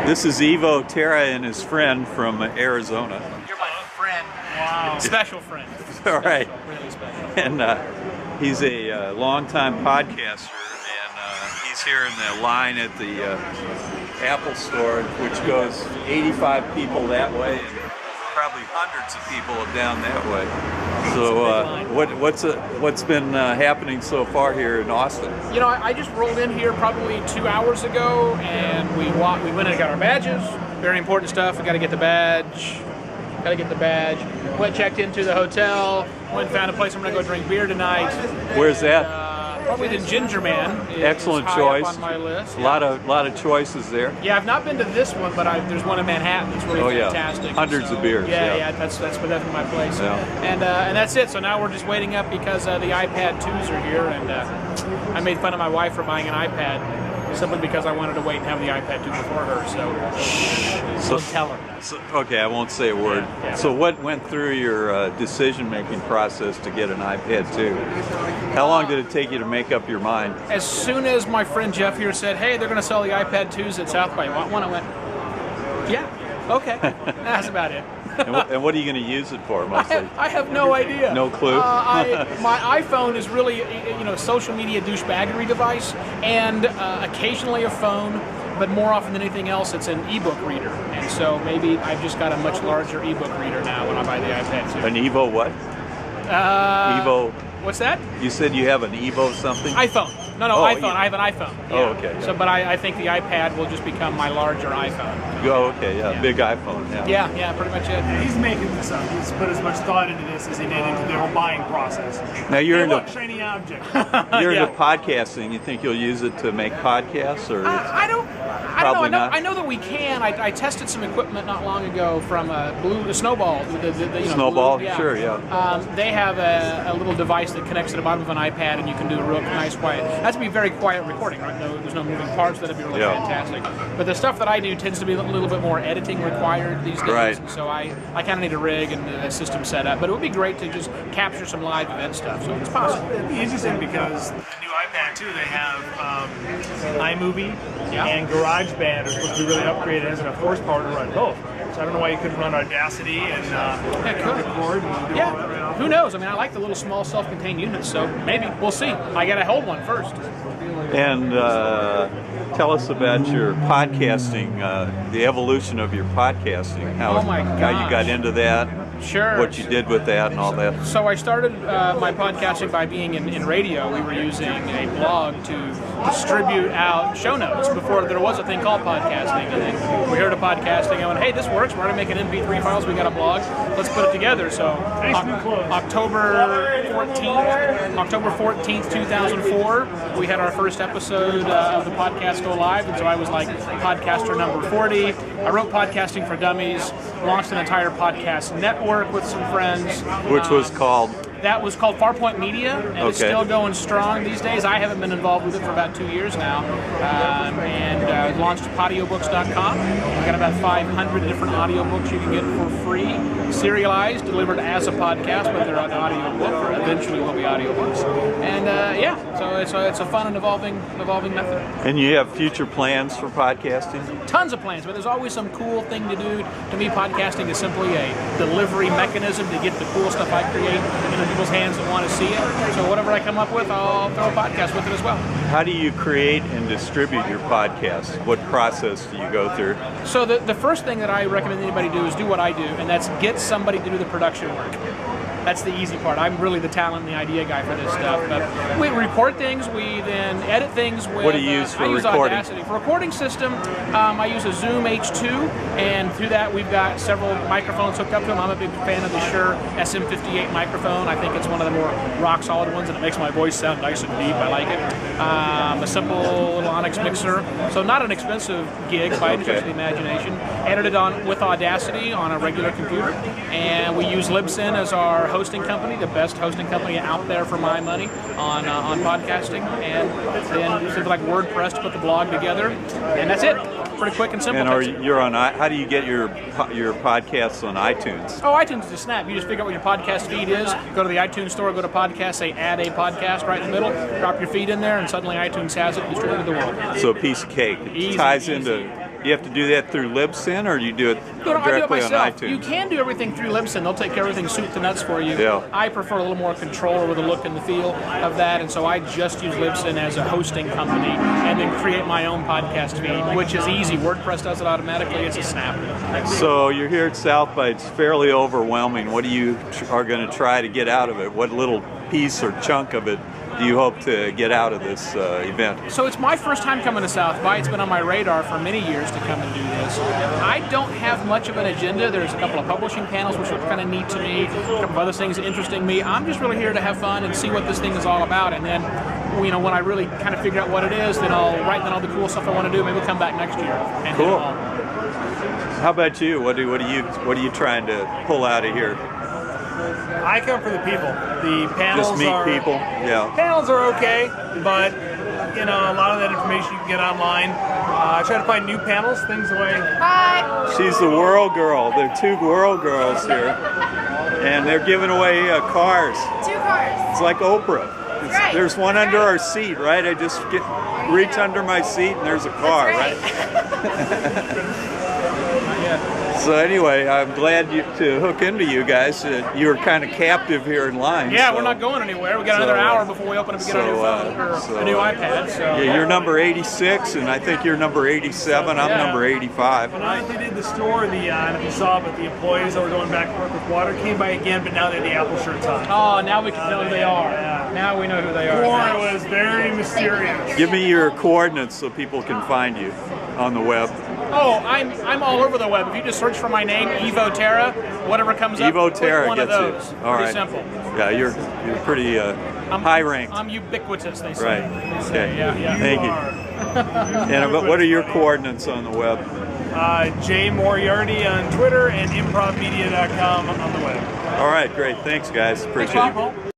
This is Evo Terra and his friend from Arizona. You're my friend. Wow. Special friend. All right. Really special. And he's a longtime podcaster, and he's here in the line at the Apple store, which goes 85 people that way, and probably hundreds of people down that way. So what's been happening so far here in Austin? You know, I just rolled in here probably 2 hours ago, and we went and got our badges. Very important stuff. We got to get the badge. Went checked into the hotel. Went and found a place I'm going to go drink beer tonight. Where's that? Probably the Ginger Man. Excellent high choice. up on my list. A lot of choices there. Yeah, I've not been to this one, but there's one in Manhattan that's really fantastic. Hundreds of beers. Yeah, that's definitely my place. Yeah. And that's it. So now we're just waiting up because the iPad 2s are here, and I made fun of my wife for buying an iPad simply because I wanted to wait and have the iPad 2 before her. So tell her. Okay, I won't say a word. Yeah. So what went through your decision-making process to get an iPad 2? How long did it take you to make up your mind? As soon as my friend Jeff here said, hey, they're going to sell the iPad 2s at South by, want one? I went, yeah, okay. That's about it. And what are you going to use it for mostly? I have no idea. No clue? My iPhone is really a social media douchebaggery device, and occasionally a phone, but more often than anything else, it's an ebook reader. And so maybe I've just got a much larger ebook reader now when I buy the iPad 2. An Evo what? Evo. What's that? You said you have an Evo something? iPhone. No, iPhone. I have an iPhone. Yeah. Oh, okay. So, but I think the iPad will just become my larger iPhone. Oh, okay, yeah. Big iPhone, yeah. Yeah, pretty much it. He's making this up. He's put as much thought into this as he did into the whole buying process. Now you're into shiny object. You're into podcasting. You think you'll use it to make podcasts, or I don't probably know. not? I know that we can. I tested some equipment not long ago from Snowball. Snowball, Blue, yeah. sure, yeah. They have a little device that connects to the bottom of an iPad, and you can do a real nice quiet. That's to be very quiet recording, right? There's no moving parts. That'd be really fantastic. But the stuff that I do tends to be a little bit more editing required these days. Right. And so I kind of need a rig and a system set up. But it would be great to just capture some live event stuff. So it's possible. It'd be interesting because the new iPad too, they have iMovie and GarageBand are supposed to be really upgraded as enough horsepower to run both. So I don't know why you couldn't run Audacity and record and do all that. Who knows? I mean, I like the little small self-contained units, so maybe we'll see. I got to hold one first. And tell us about your podcasting, the evolution of your podcasting. How you got into that. Sure. What you did with that and all that. So I started my podcasting by being in radio. We were using a blog to distribute out show notes before there was a thing called podcasting. And then we heard of podcasting. I went, hey, this works. We're going to make an MP3 files. We got a blog. Let's put it together. So October 14th, 2004, we had our first episode of the podcast go live. And so I was like podcaster number 40. I wrote Podcasting for Dummies, launched an entire podcast network with some friends. Which was called? That was called FarPoint Media, and it's still going strong these days. I haven't been involved with it for about 2 years now, and launched audiobooks.com. We've got about 500 different audiobooks you can get for free, serialized, delivered as a podcast, whether on audiobook or eventually will be audiobooks. And so it's a fun and evolving method. And you have future plans for podcasting? Tons of plans, but there's always some cool thing to do. To me, podcasting is simply a delivery mechanism to get the cool stuff I create into people's hands that want to see it. So whatever I come up with, I'll throw a podcast with it as well. How do you create and distribute your podcast? What process do you go through? So the first thing that I recommend anybody do is do what I do, and that's get somebody to do the production work. That's the easy part. I'm really the talent and the idea guy for this stuff. But we record things, we then edit things with... What do you use for I use recording? Audacity. For recording system, I use a Zoom H2, and through that we've got several microphones hooked up to them. I'm a big fan of the Shure SM58 microphone. I think it's one of the more rock-solid ones, and it makes my voice sound nice and deep. I like it. A simple little Onyx mixer. So not an expensive gig by any stretch of the imagination. Edited with Audacity on a regular computer. And we use Libsyn as our hosting company, the best hosting company out there for my money on podcasting, and then something like WordPress to put the blog together, and that's it. Pretty quick and simple. And you're on? How do you get your podcasts on iTunes? Oh, iTunes is a snap. You just figure out what your podcast feed is. Go to the iTunes store, go to podcast, say add a podcast right in the middle, drop your feed in there, and suddenly iTunes has it distributed to the world. So a piece of cake. It ties into you have to do that through Libsyn, or do you do it I do it directly on myself. iTunes? You can do everything through Libsyn. They'll take everything soup to nuts for you. Yeah. I prefer a little more control over the look and the feel of that, and so I just use Libsyn as a hosting company and then create my own podcast feed, which is easy. WordPress does it automatically. It's a snap. So you're here at South by. It's fairly overwhelming. What do you are going to try to get out of it? What little piece or chunk of it do you hope to get out of this event? So it's my first time coming to South by. It's been on my radar for many years to come and do this. I don't have much of an agenda. There's a couple of publishing panels which are kind of neat to me, a couple of other things interesting me. I'm just really here to have fun and see what this thing is all about, and then when I really kind of figure out what it is, then I'll write down all the cool stuff I want to do. Maybe we'll come back next year and cool. hit it all. How about you? What are you trying to pull out of here? I come for the people. The panels Just meet people. Yeah. Panels are okay, but a lot of that information you can get online. I try to find new panels, things the way. Hi. She's the Whirl Girl. There are 2 Whirl Girls here, and they're giving away cars. 2 cars. It's like Oprah. Right. There's one under our seat, right? I just reach under my seat and there's a car, That's right? So anyway, I'm glad to hook into you guys. You were kind of captive here in line. Yeah, so. we're not going anywhere. We got another hour before we open up and get a new phone or a new iPad. So yeah, you're number 86, and I think you're number 87. I'm number 85. When I did the store, and if you saw, but the employees that were going back and forth with water came by again, but now they have the Apple shirts on. Oh, now we can know who they are. Yeah. Now we know who they are. Before it was very mysterious. Give me your coordinates so people can find you on the web. Oh, I'm all over the web. If you just search for my name, Evo Terra, whatever comes up, Evo Terra one gets of those. you. All Pretty right. simple. Yeah, you're pretty high ranked. I'm ubiquitous, they say. Right. They say, Okay. yeah. Thank you. And what are your coordinates on the web? Jay Moriarty on Twitter and improvmedia.com on the web. All right, great. Thanks, guys. Appreciate Thanks, it. Bob.